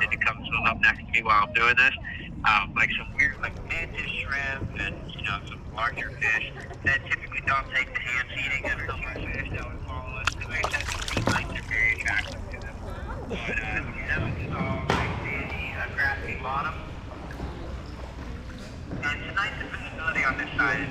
interested to come swim up next to me while I'm doing this. Like some weird, like mantis shrimp and, some larger fish that typically don't take the hand feeding of some of the fish that would follow us. Because they tend to be like they're very attractive to them. But, this is all nice sandy, grassy bottom. And tonight's visibility on this side is